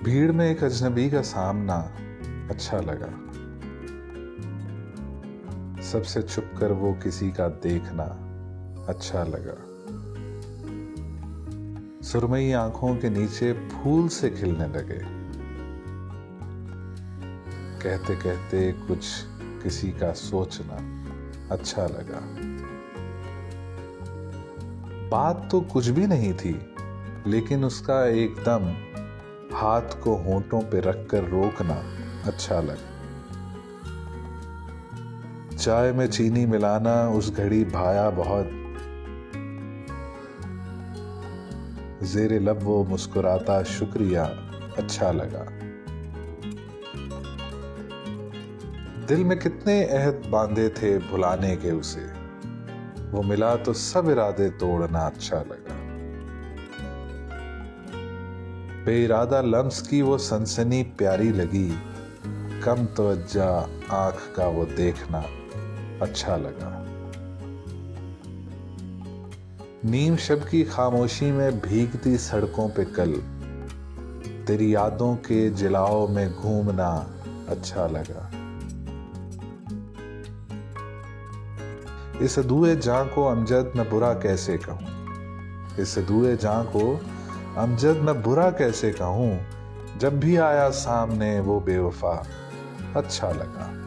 भीड़ में एक अजनबी का सामना अच्छा लगा। सबसे छुपकर वो किसी का देखना अच्छा लगा। सुरमई आंखों के नीचे फूल से खिलने लगे। कहते कहते कुछ किसी का सोचना अच्छा लगा। बात तो कुछ भी नहीं थी, लेकिन उसका एकदम हाथ को होंठों पे रखकर रोकना अच्छा लगा। चाय में चीनी मिलाना उस घड़ी भाया बहुत। जेरे लब वो मुस्कुराता शुक्रिया अच्छा लगा। दिल में कितने अहद बांधे थे भुलाने के उसे, वो मिला तो सब इरादे तोड़ना अच्छा लगा। बेइरादा लम्स की वो सनसनी प्यारी लगी। कम तवज्जा आंख का वो देखना अच्छा लगा। नीम शब की खामोशी में भीगती सड़कों पे कल तेरी यादों के जिलाओं में घूमना अच्छा लगा। इस अधूरे जां को अमजद मैं बुरा कैसे कहूं, इस अधूरे जां को अमजद मैं बुरा कैसे कहूं, जब भी आया सामने वो बेवफा अच्छा लगा।